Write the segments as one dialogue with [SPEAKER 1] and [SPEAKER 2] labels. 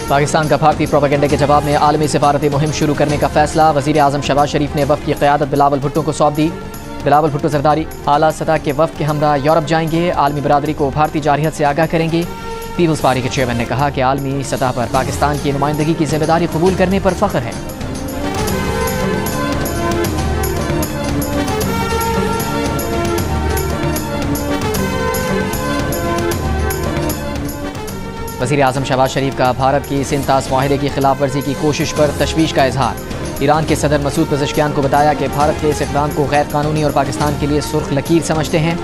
[SPEAKER 1] پاکستان کا بھارتی پروپیگنڈے کے جواب میں عالمی سفارتی مہم شروع کرنے کا فیصلہ۔ وزیر اعظم شہباز شریف نے وفد کی قیادت بلاول بھٹو کو سونپ دی۔ بلاول بھٹو زرداری اعلیٰ سطح کے وفد کے ہمراہ یورپ جائیں گے، عالمی برادری کو بھارتی جارحیت سے آگاہ کریں گے۔ پیپلز پارٹی کے چیئرمین نے کہا کہ عالمی سطح پر پاکستان کی نمائندگی کی ذمہ داری قبول کرنے پر فخر ہے۔ وزیر اعظم شہباز شریف کا بھارت کی سنتاس معاہدے کی خلاف ورزی کی کوشش پر تشویش کا اظہار۔ ایران کے صدر مسعود پزشکیان کو بتایا کہ بھارت کے اس اقدام کو غیر قانونی اور پاکستان کے لیے سرخ لکیر سمجھتے ہیں۔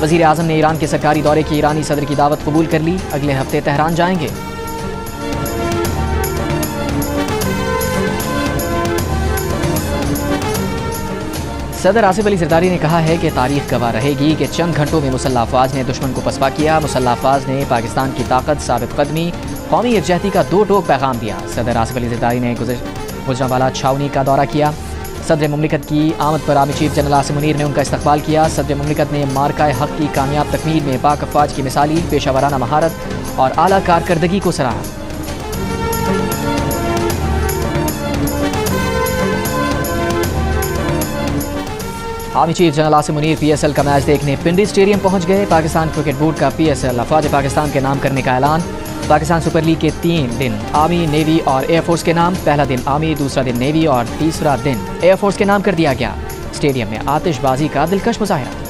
[SPEAKER 1] وزیر اعظم نے ایران کے سرکاری دورے کی ایرانی صدر کی دعوت قبول کر لی، اگلے ہفتے تہران جائیں گے۔ صدر آصف علی زرداری نے کہا ہے کہ تاریخ گواہ رہے گی کہ چند گھنٹوں میں مسلح افواج نے دشمن کو پسپا کیا۔ مسلح افواج نے پاکستان کی طاقت، ثابت قدمی، قومی یکجہتی کا دو ٹوک پیغام دیا۔ صدر آصف علی زرداری نے گجرانوالہ چھاونی کا دورہ کیا۔ صدر مملکت کی آمد پر army chief general Asim Munir نے ان کا استقبال کیا۔ صدر مملکت نے مارکہ حق کی کامیاب تکمیل میں پاک افواج کی مثالی پیشہ ورانہ مہارت اور اعلیٰ کارکردگی کو سراہا۔ Army chief general Asim Munir P S L کا میچ دیکھنے پنڈی اسٹیڈیم پہنچ گئے۔ پاکستان کرکٹ بورڈ کا پی ایس ایل افواج پاکستان کے نام کرنے کا اعلان۔ پاکستان سپر لیگ کے 3 دن آرمی، نیوی اور ایئر فورس کے نام، پہلا دن آرمی، دوسرا دن نیوی اور تیسرا دن ایئر فورس کے نام کر دیا گیا۔ اسٹیڈیم میں آتش بازی کا دلکش مظاہرہ۔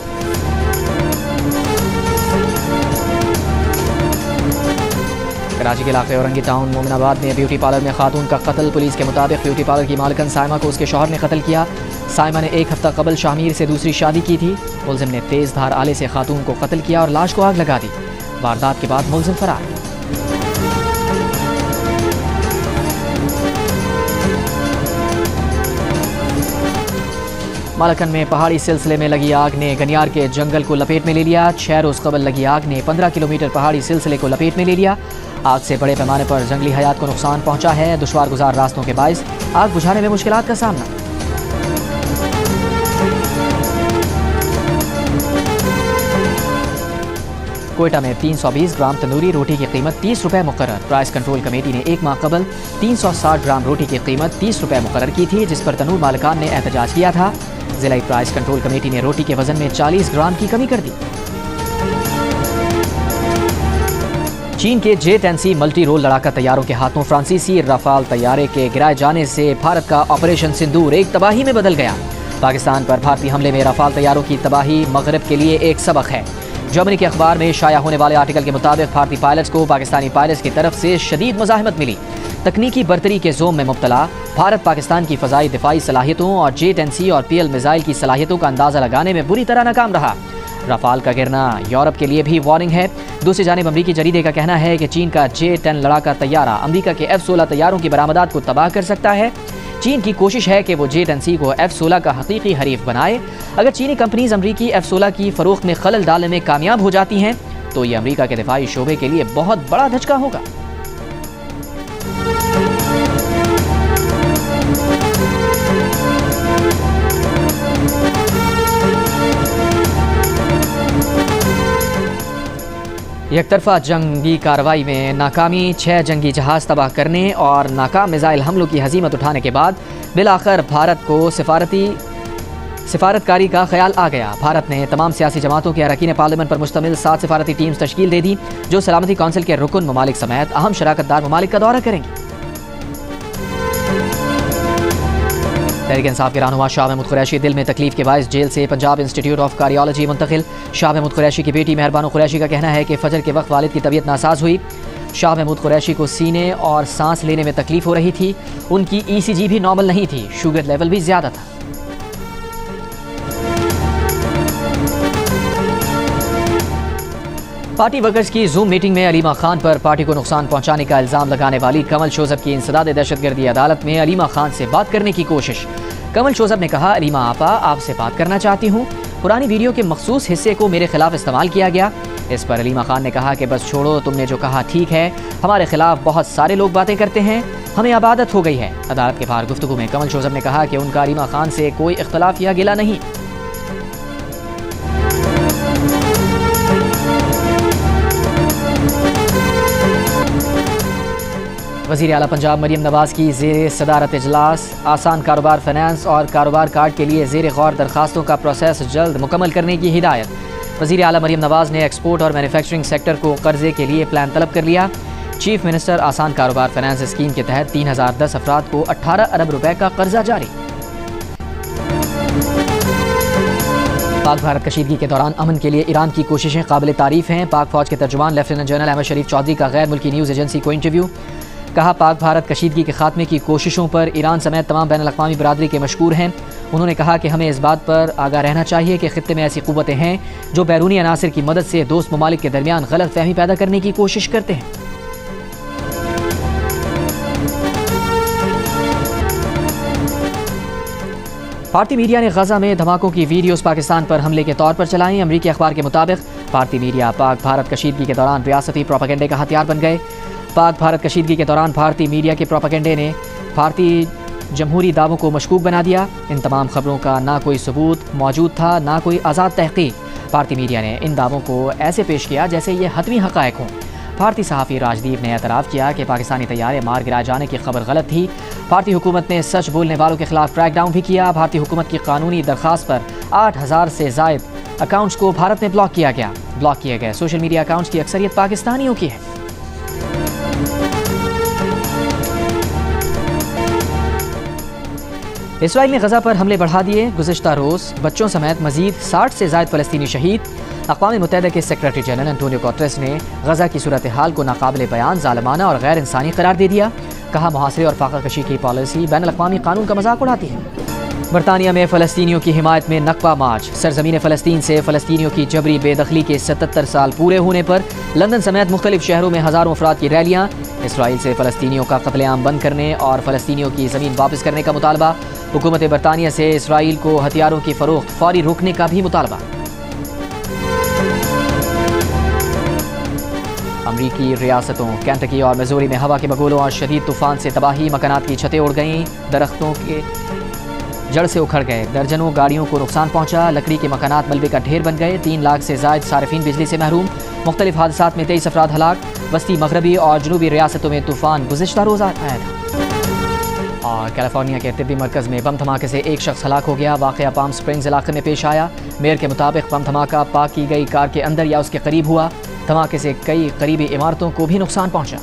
[SPEAKER 1] کراچی کے علاقے اورنگی ٹاؤن مومن آباد میں بیوٹی پارلر میں خاتون کا قتل۔ پولیس کے مطابق بیوٹی پارلر کی مالکن سائمہ کو اس کے شوہر نے قتل کیا۔ سائمہ نے 1 ہفتہ قبل شاہ میر سے دوسری شادی کی تھی۔ ملزم نے تیز دھار آلے سے خاتون کو قتل کیا اور لاش کو آگ لگا دی۔ واردات کے بعد ملزم فرار۔ مالکن میں پہاڑی سلسلے میں لگی آگ نے گنیار کے جنگل کو لپیٹ میں لے لیا۔ 6 روز قبل لگی آگ نے 15 کلومیٹر پہاڑی سلسلے کو لپیٹ میں لے لیا۔ آگ سے بڑے پیمانے پر جنگلی حیات کو نقصان پہنچا ہے۔ دشوار گزار راستوں کے باعث آگ بجھانے میں مشکلات کا سامنا۔ کوئٹہ میں 320 گرام تندوری روٹی کی قیمت 30 روپے مقرر۔ پرائس کنٹرول کمیٹی نے 1 ماہ قبل 360 گرام روٹی کی قیمت 30 روپے مقرر کی تھی، جس پر تنور مالکان نے احتجاج کیا تھا۔ ضلعی پرائس کنٹرول کمیٹی نے روٹی کے وزن میں 40 گرام کی کمی کر دی۔ چین کے J-10C ملٹی رول لڑاکا طیاروں کے ہاتھوں فرانسیسی رافال طیارے کے گرائے جانے سے بھارت کا آپریشن سندور ایک تباہی میں بدل گیا۔ پاکستان پر بھارتی حملے میں رافال طیاروں کی تباہی مغرب کے لیے ایک سبق ہے۔ جرمنی کے اخبار میں شائع ہونے والے آرٹیکل کے مطابق بھارتی پائلٹس کو پاکستانی پائلٹس کی طرف سے شدید مزاحمت ملی۔ تکنیکی برتری کے زوم میں مبتلا بھارت پاکستان کی فضائی دفاعی صلاحیتوں اور J-10C اور PL میزائل کی صلاحیتوں کا اندازہ لگانے میں بری طرح ناکام رہا۔ رافال کا گرنا یورپ کے لیے بھی وارننگ ہے۔ دوسری جانب امریکی جریدے کا کہنا ہے کہ چین کا J-10 لڑاکا طیارہ امریکہ کے F-16 طیاروں کی برآمدات کو تباہ کر سکتا ہے۔ چین کی کوشش ہے کہ وہ J-10C کو F-16 کا حقیقی حریف بنائے۔ اگر چینی کمپنیز امریکی F-16 کی فروخت میں خلل ڈالنے میں کامیاب ہو جاتی ہیں تو یہ امریکہ کے دفاعی شعبے کے لیے بہت بڑا دھچکا ہوگا۔ یک طرفہ جنگی کارروائی میں ناکامی، 6 جنگی جہاز تباہ کرنے اور ناکام میزائل حملوں کی ہزیمت اٹھانے کے بعد بالآخر بھارت کو سفارتکاری کا خیال آ گیا۔ بھارت نے تمام سیاسی جماعتوں کے اراکین پارلیمنٹ پر مشتمل 7 سفارتی ٹیمز تشکیل دے دی، جو سلامتی کونسل کے رکن ممالک سمیت اہم شراکت دار ممالک کا دورہ کریں گی۔ تحریک انصاف کے رہنما شاہ محمود قریشی دل میں تکلیف کے باعث جیل سے پنجاب انسٹیٹیوٹ آف کارڈیالوجی منتقل۔ شاہ محمود قریشی کی بیٹی مہربانو قریشی کا کہنا ہے کہ فجر کے وقت والد کی طبیعت ناساز ہوئی۔ شاہ محمود قریشی کو سینے اور سانس لینے میں تکلیف ہو رہی تھی۔ ان کی ECG بھی نارمل نہیں تھی، شوگر لیول بھی زیادہ تھا۔ پارٹی ورکرز کی زوم میٹنگ میں علیمہ خان پر پارٹی کو نقصان پہنچانے کا الزام لگانے والی کمل شوذب کی انسداد دہشت گردی عدالت میں علیمہ خان سے بات کرنے کی کوشش۔ کمل شوذب نے کہا، علیمہ آپا آپ سے بات کرنا چاہتی ہوں، پرانی ویڈیو کے مخصوص حصے کو میرے خلاف استعمال کیا گیا۔ اس پر علیمہ خان نے کہا کہ بس چھوڑو، تم نے جو کہا ٹھیک ہے، ہمارے خلاف بہت سارے لوگ باتیں کرتے ہیں، ہمیں اب عادت ہو گئی ہے۔ عدالت کے باہر گفتگو میں کمل شوذب نے کہا کہ ان کا علیمہ خان سے کوئی اختلاف یا گلہ نہیں۔ وزیر اعلیٰ پنجاب مریم نواز کی زیر صدارت اجلاس آسان کاروبار فنانس اور کاروبار کارڈ کے لیے زیر غور درخواستوں کا پروسیس جلد مکمل کرنے کی ہدایت۔ وزیر اعلیٰ مریم نواز نے ایکسپورٹ اور مینوفیکچرنگ سیکٹر کو قرضے کے لیے پلان طلب کر لیا۔ چیف منسٹر آسان کاروبار فنانس اسکیم کے تحت 3010 افراد کو 18 ارب روپے کا قرضہ جاری۔ پاک بھارت کشیدگی کے دوران امن کے لیے ایران کی کوششیں قابل تعریف ہیں۔ پاک فوج کے ترجمان لیفٹیننٹ جنرل احمد شریف چودھری کا غیر ملکی نیوز ایجنسی کو انٹرویو۔ کہا پاک بھارت کشیدگی کے خاتمے کی کوششوں پر ایران سمیت تمام بین الاقوامی برادری کے مشکور ہیں۔ انہوں نے کہا کہ ہمیں اس بات پر آگاہ رہنا چاہیے کہ خطے میں ایسی قوتیں ہیں جو بیرونی عناصر کی مدد سے دوست ممالک کے درمیان غلط فہمی پیدا کرنے کی کوشش کرتے ہیں۔ بھارتی میڈیا نے غزہ میں دھماکوں کی ویڈیوز پاکستان پر حملے کے طور پر چلائیں۔ امریکی اخبار کے مطابق بھارتی میڈیا پاک بھارت کشیدگی کے دوران ریاستی پروپیگنڈے کا ہتھیار بن گئے۔ پاک بھارت کشیدگی کے دوران بھارتی میڈیا کے پروپیگنڈے نے بھارتی جمہوری دعووں کو مشکوک بنا دیا۔ ان تمام خبروں کا نہ کوئی ثبوت موجود تھا نہ کوئی آزاد تحقیق۔ بھارتی میڈیا نے ان دعووں کو ایسے پیش کیا جیسے یہ حتمی حقائق ہوں۔ بھارتی صحافی راجدیپ نے اعتراف کیا کہ پاکستانی طیارے مار گرائے جانے کی خبر غلط تھی۔ بھارتی حکومت نے سچ بولنے والوں کے خلاف کریک ڈاؤن بھی کیا۔ بھارتی حکومت کی قانونی درخواست پر 8000 سے زائد اکاؤنٹس کو بھارت میں بلاک کیا گیا۔ بلاک کیے گئے سوشل میڈیا اکاؤنٹس کی اکثریت پاکستانیوں کی ہے۔ اسرائیل نے غزہ پر حملے بڑھا دیے۔ گزشتہ روز بچوں سمیت مزید 60 سے زائد فلسطینی شہید۔ اقوام متحدہ کے سیکرٹری جنرل انٹونیو گوٹریس نے غزہ کی صورتحال کو ناقابل بیان، ظالمانہ اور غیر انسانی قرار دے دیا۔ کہا محاصرے اور فاقہ کشی کی پالیسی بین الاقوامی قانون کا مذاق اڑاتی ہے۔ برطانیہ میں فلسطینیوں کی حمایت میں نقبہ مارچ۔ سرزمین فلسطین سے فلسطینیوں کی جبری بے دخلی کے 77 سال پورے ہونے پر لندن سمیت مختلف شہروں میں ہزاروں افراد کی ریلیاں۔ اسرائیل سے فلسطینیوں کا قتل عام بند کرنے اور فلسطینیوں کی زمین واپس کرنے کا مطالبہ۔ حکومت برطانیہ سے اسرائیل کو ہتھیاروں کی فروخت فوری روکنے کا بھی مطالبہ۔ امریکی ریاستوں کینٹکی اور میزوری میں ہوا کے بگولوں اور شدید طوفان سے تباہی، مکانات کی چھتیں اڑ گئیں، درختوں کے جڑ سے اکھڑ گئے، درجنوں گاڑیوں کو نقصان پہنچا، لکڑی کے مکانات ملبے کا ڈھیر بن گئے، 3 لاکھ سے زائد صارفین بجلی سے محروم، مختلف حادثات میں 23 افراد ہلاک۔ وسطی مغربی اور جنوبی ریاستوں میں طوفان گزشتہ روز آیا تھا۔ اور کیلیفورنیا کے طبی مرکز میں بم دھماکے سے ایک شخص ہلاک ہو گیا۔ واقعہ پام سپرنگز علاقے میں پیش آیا۔ میئر کے مطابق بم دھماکہ پارک کی گئی کار کے اندر یا اس کے قریب ہوا۔ دھماکے سے کئی قریبی عمارتوں کو بھی نقصان پہنچا۔